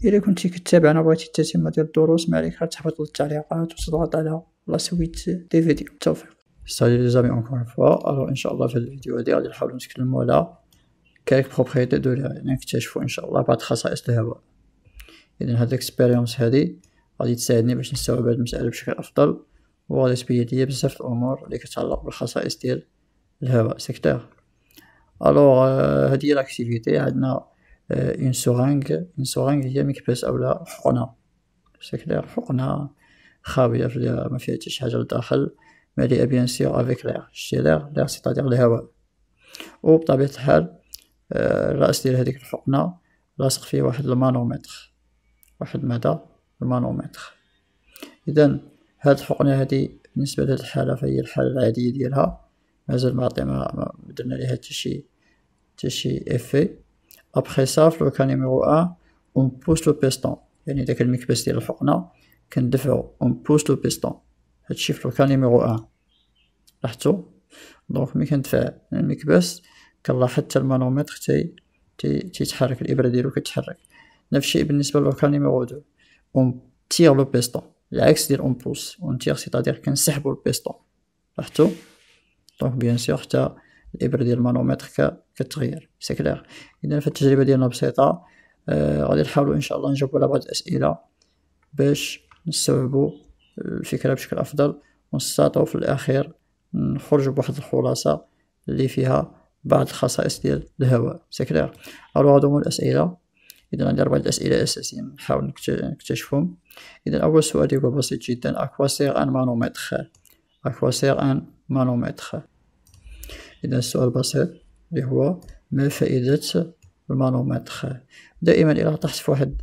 إلا كنتي كتابعنا بغيتي التتمة ديال الدروس مالك غير تحفظ التعليقات وتضغط على لا سويت دي فيديو. التوفيق. سالي لي زامي اونكور اون فوا. الوغ ان شاء الله في هاد الفيديو هادي غادي نحاولو نتكلمو على كالك بروبريتي دو لير، يعني نكتشفو ان شاء الله بعض خصائص الهواء. اذا هاد الاكسبيريونس هادي غادي تساعدني باش نستوعب هاد المسألة بشكل افضل، وغادي تبين ليا بزاف الامور اللي كتعلق بالخصائص ديال الهواء. سي كلير. الوغ هادي هي لاكتيفيتي. عندنا اون سورانغ هي مكبس اولا حقنة. سي كلير. حقنة خاوية ما فيها حتى شي حاجة لداخل، مليئة بيان سيغ افيك لير. شتي لير سيتادير الهواء. و بطبيعة الحال الرأس ديال هاديك الحقنة لاصق فيه واحد المانومتر، واحد ماذا المانومتر. إذن هاد الحقنة هادي بالنسبة لهاد الحالة فهي الحالة العادية ديالها، مازال ما درنا ليها حتى شي افي. ابخي سا في لوكا نيميرو اون بوش لو بيستون، يعني داك المكبس ديال الحقنة كندفعو اون بوش لو بيستون. هادشي في لوكا نيميرو لاحظتو. دونك ملي كندفع المكبس كنلاحظ حتى المانومتر تيتحرك، الإبرة ديالو كتحرك. نفس الشيء بالنسبة للوكا نيميرو دو، اون تيغ لو بيستون، العكس ديال اون بوس. اون تيغ سيتادير كنسحبو البيستون. لاحظتو. دونك بيان سيغ حتى الإبرة ديال المانومتر كتغير. سي كلير. إذا في التجربة ديالنا بسيطة غادي نحاولو إن شاء الله نجاوبو على بعض الأسئلة باش نستوعبو الفكرة بشكل أفضل، ونستطيعو في الأخير نخرجو بواحد الخلاصة اللي فيها بعض الخصائص ديال الهواء. سي كلير. الوغ هادو هما الأسئلة. إذا عندي 4 الأسئلة أساسية نحاول نكتشفهم. إذا أول سؤال يبقى بسيط جدا. أكوا سيغ أن مانومتر؟ أكوا سيغ أن مانومتر؟ إذا السؤال بسيط اللي هو ما فائدة المانومتر؟ دائما إلا طحت في واحد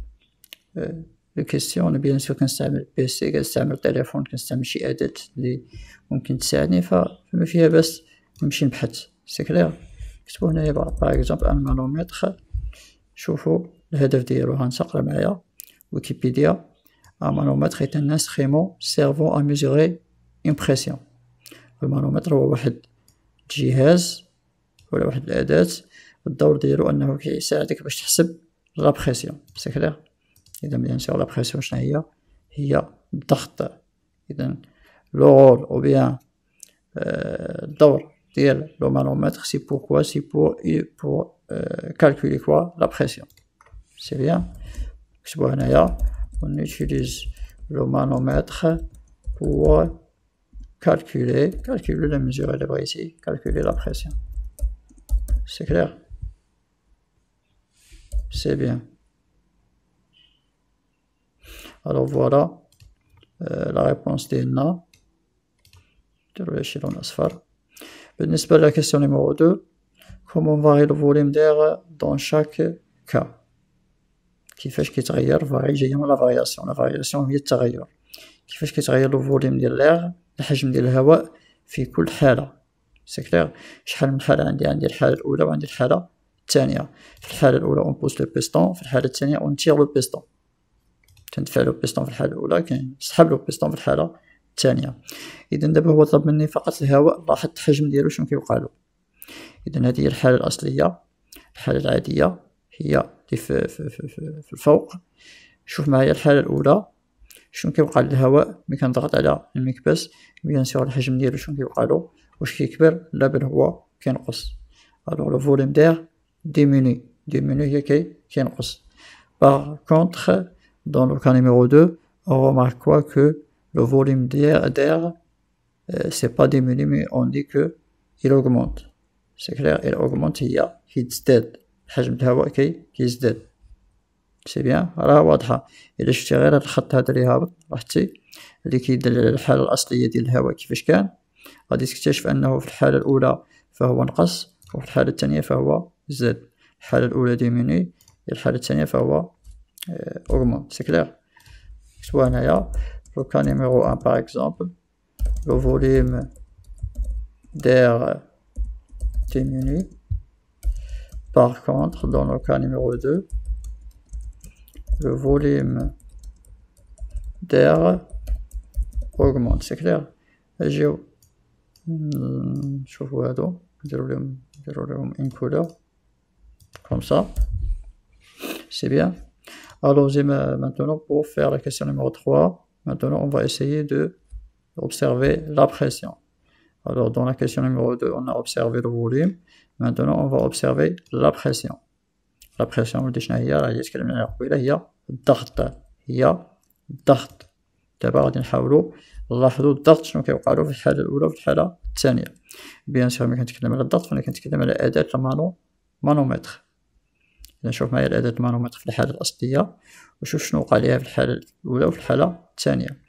الكيستيون بيان سور كنستعمل بيسي، كنستعمل التليفون، كنستعمل شي أداة اللي ممكن تساعدني، فما فيها باس نمشي نبحث. سي كلير. كتبو هنايا باغ اكزومبل ان مانومتر. شوفو الهدف ديالو، هانتقرا معايا ويكيبيديا. ان مانومتر est un instrument servant à mesurer une pression. المانومتر هو واحد الجهاز ولا واحد الأداة، الدور ديالو أنه كيساعدك باش تحسب لا بريسيون. سي كلير. إذا بيان سور لا بريسيون شناهي؟ هي الضغط. إذا لو رول أو بيان الدور ديال لو مانومتر سي بوركوا سي بور كالكولي كوا لا بريسيون. سي بيان. كتبو هنايا on utilise le manomètre pour calculer la mesure اللي بغيتي، calculer la pression. C'est clair. C'est bien. Alors voilà la réponse ديالنا. نديرو شي لون أصفر. بالنسبة لا question numéro 2، comment varie le volume d'air dans chaque cas؟ كيفاش كيتغير فاري جاية من لا فارياسيون. لا فارياسيون هي التغير. كيفاش كيتغير لو فوليوم ديال لير، الحجم ديال الهواء في كل حالة. سي كلير. شحال من حالة عندي الحالة الأولى وعندي الحالة الثانية. في الحالة الأولى اون بوس لو بيستون، في الحالة الثانية اون تيغ لو بيستون. كندفع لو بيستون في الحالة الأولى، كنسحب لو بيستون في الحالة الثانية. إذا دابا هو طلب مني فقط الهواء، لاحظت الحجم ديالو شنو كيوقعلو. إذا هذه هي الحالة الأصلية. الحالة العادية هي اللي في الفوق. شوف معايا الحالة الأولى شنو كيوقع للهواء ملي كنضغط على المكبس. بيان سور الحجم ديالو شنو كيوقعلو، واش كيكبر لا بل هو كينقص. الوغ لو فوليوم دير ديميني هي كينقص. باغ كونطخ dans le cas numéro 2 on remarque quoi que le volume d'air c'est pas diminué mais on dit que il augmente. c'est clair. il augmente هي كيتزداد حجم الهواء كيزداد. سي بيان. راه واضحه. الا شفتي غير هاد الخط هذا اللي هابط لاحظتي اللي كيدل على الحاله الاصليه ديال الهواء كيفاش كان، غادي تكتشف انه في الحاله الاولى فهو نقص وفي الحاله الثانيه فهو زاد. الحاله الاولى ديميني، الحاله الثانيه فهو augmente. سي كلير. كتبوا هنايا لو كان نيميرو 1 باغ اكزومبل لو فوليوم d'air diminue. Par contre, dans le cas numéro 2, le volume d'air augmente. C'est clair. نجيو نشوفو هادو نديرو لهم une couleur comme ça. C'est bien. Alors, maintenant, pour faire la question numéro 3, maintenant, on va essayer de observer la pression. Alors, dans la question numéro 2, on a observé le volume. Maintenant, on va observer la pression. La pression ولدي شنو هي؟ راه تكلمنا عليها قبيله، هي الضغط. هي الضغط. دابا غادي نحاولوا نلاحظوا الضغط شنو كيوقع له في الحاله الاولى وفي الحاله الثانيه. بيان سور ملي كنتكلم على الضغط فانا كنتكلم على اداه مانومتر. نشوف معايا الاداه المانومتر في الحاله الاصليه وشوف شنو وقع ليها في الحاله الاولى وفي الحاله الثانيه.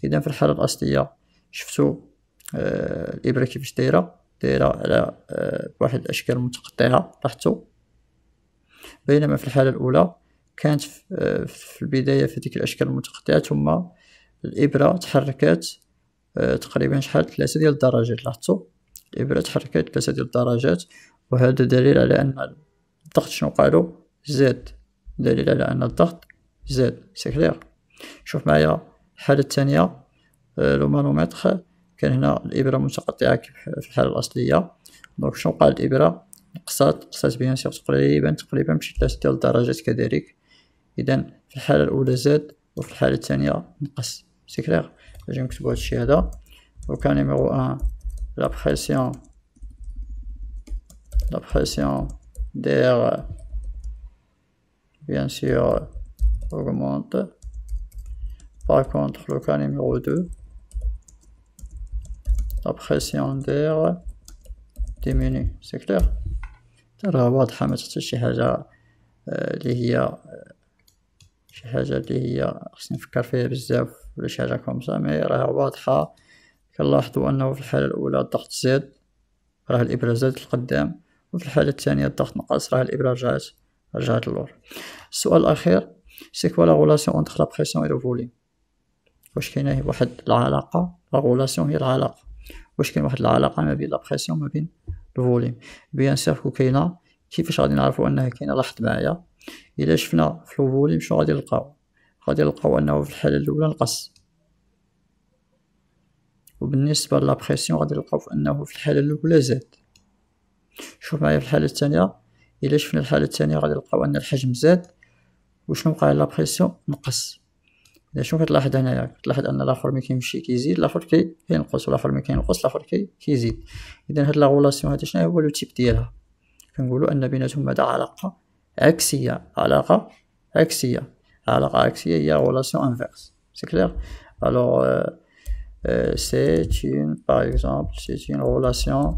اذا في الحاله الاصليه شفتوا الابره كيفاش دايره على بواحد الاشكال متقطعه، لاحظتوا. بينما في الحاله الاولى كانت في البدايه في ديك الاشكال المتقطعه، ثم الابره تحركت تقريبا شحال 3 ديال الدرجات. لاحظتوا الابره تحركت 3 ديال الدرجات، وهذا دليل على ان الضغط شنو قالوا زاد. دليل على ان الضغط زاد. سي كلير. شوف معايا الحاله الثانيه، لو مانومتر كان هنا الابره متقطعه في الحاله الاصليه. دونك شنو قال الابره؟ قصات بيان سور تقريبا بشي 3 ديال الدرجات كذلك. اذا في الحاله الاولى زاد وفي الحاله الثانيه نقص. سي كلير. نجي نكتبوا هادشي هذا. وكان نيميرو 1 لا pression d'air bien sûr augmente. Par contre, le cas numéro 2, la pression d'air diminue. C'est clair. راه واضحة، ما تحتاج شي حاجة اللي هي خصني نفكر فيها بزاف ولا شي حاجة كومسا، مي راه واضحة. كنلاحظوا أنه في الحالة الأولى الضغط زاد، راه الإبرة زادت لقدام، وفي الحالة الثانية الضغط نقص، راه الإبرة رجعت للور. السؤال الأخير، سي كوا لا غولاسيون اونتر لا بريسيون اي لو فوليوم؟ واش كاينة واحد العلاقة؟ لا غولاسيون هي العلاقة. واش كاين واحد العلاقة ما بين لا بريسيون وما بين لو فوليوم؟ بيان سور كو كاينة. كيفاش غادي نعرفو أنها كاينة؟ لاحظ معايا، إلا شفنا في لو فوليوم شنو غادي نلقاو أنه في الحالة الأولى نقص، وبالنسبة لا بريسيون غادي نلقاو أنه في الحالة الأولى زاد. شوف معايا في الحالة الثانية، إلا شفنا الحالة الثانية غادي نلقاو أن الحجم زاد وشنو وقع لا بريسيون نقص. إذا شنو كتلاحظ هنايا؟ كتلاحظ أن الآخر ملي كيمشي كيزيد، الآخر كينقص، والآخر ملي كينقص الآخر كيزيد. إذا هاد لا غولاسيون هادي شنو هو لو تيب ديالها؟ كنقولو أن بيناتهم هذا علاقة عكسية. علاقة عكسية هي غولاسيون انفيرس. سي كلير. ألوغ par exemple c'est une relation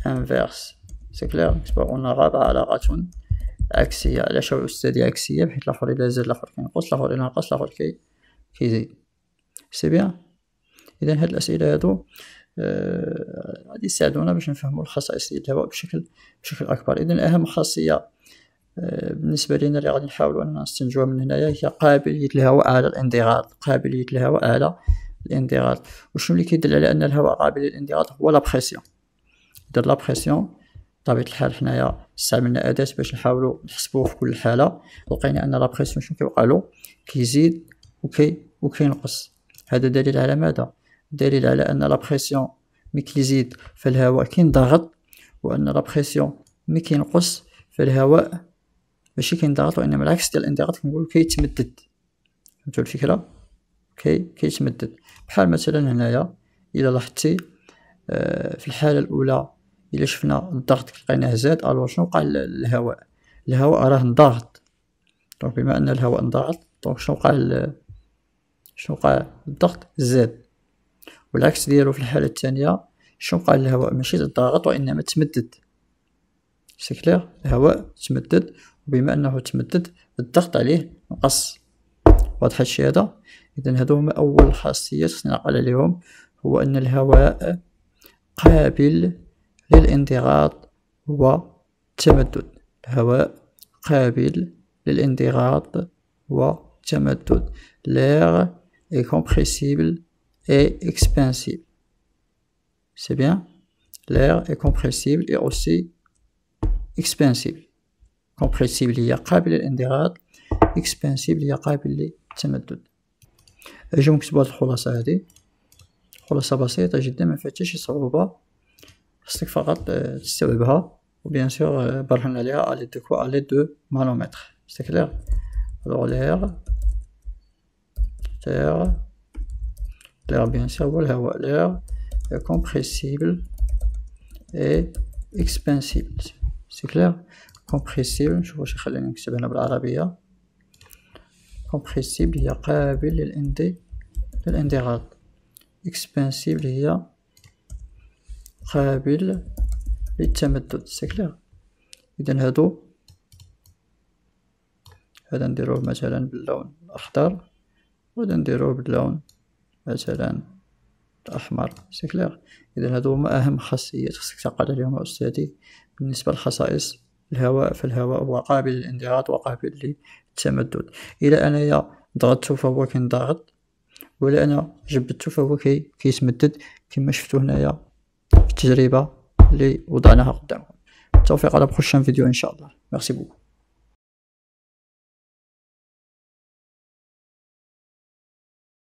inverse. سي كلير. نكتبو أن علاقة عكسية. علاش هو أستاذي عكسية؟ بحيث الآخر إلا زاد الآخر كينقص، الآخر إلا نقص الآخر كيزيد. سي بيان. إذا هاد الأسئلة هادو غادي يساعدونا باش نفهمو الخصائص ديال الهواء بشكل أكبر. إذا أهم خاصية بالنسبة لينا اللي غادي نحاولو أننا نستنتجوها من هنايا هي قابلية الهواء على الانضغاط. وشنو اللي كيدل على أن الهواء قابل للانضغاط؟ هو لا بريسيون. إذا لا بريسيون بطبيعة الحال حنايا استعملنا أداة باش نحاولو نحسبوه في كل حالة. لقينا أن لا بريسيون شنو كيوقعلو؟ كيزيد وكينقص. هذا دليل على ماذا؟ دليل على أن لا بريسيون ملي كيزيد فالهواء كينضغط، وأن لا بريسيون ملي كينقص فالهواء ماشي كينضغط، وإنما العكس ديال الانضغاط كنقولو كيتمدد. فهمتوا الفكرة؟ كيتمدد. بحال مثلا هنايا إلا لاحظتي في الحالة الأولى إلا شفنا الضغط لقيناه زاد، ألور شنو وقع للهواء؟ الهواء راه انضغط. دونك بما أن الهواء انضغط دونك شنو وقع الضغط زاد. والعكس ديالو في الحالة الثانية، شنو وقع للهواء؟ ماشي تضغط وإنما تمدد. سي كلير. الهواء تمدد، وبما أنه تمدد الضغط عليه نقص. واضح هادشي هذا؟ إذن هادو هما أول خاصيات خصني نعقل عليهم، هو أن الهواء قابل للانضغاط والتمدد. الهواء قابل للانضغاط والتمدد. L'air est compressible et expansible. C'est bien. L'air est compressible et aussi expansible. compressible هي قابل للانضغاط، expansible هي قابل للتمدد. أجيو نكتبو هاد الخلاصة هادي. خلاصة بسيطة جدا ما فيها حتى شي صعوبة، خصك فقط تستوعبها، وبيان سور برهن عليها على دو مانومتر. سي كلير. Alors l'air bien sûr هو الهواء. l'air est compressible et expansible. c'est clair. compressible نشوف واش يخليني نكتب هنا بالعربية. compressible هي قابل للانضغاط. expansible هي قابل للتمدد. c'est clair. إذا هذا نديروه مثلا باللون الأخضر، وهذا نديروه باللون مثلا الأحمر. c'est clair. إذا هادو هما أهم خاصيات خصك تعقل عليهم أستاذي بالنسبة لخصائص الهواء. فالهواء هو قابل للانضغاط وقابل للتمدد. إلا أنايا ضغطتو فهو كينضغط، ولا أنا جبدتو فهو كيتمدد كما شفتو هنايا في التجربة اللي وضعناها قدامكم. التوفيق على بروشان فيديو إن شاء الله. ميرسي بوكو.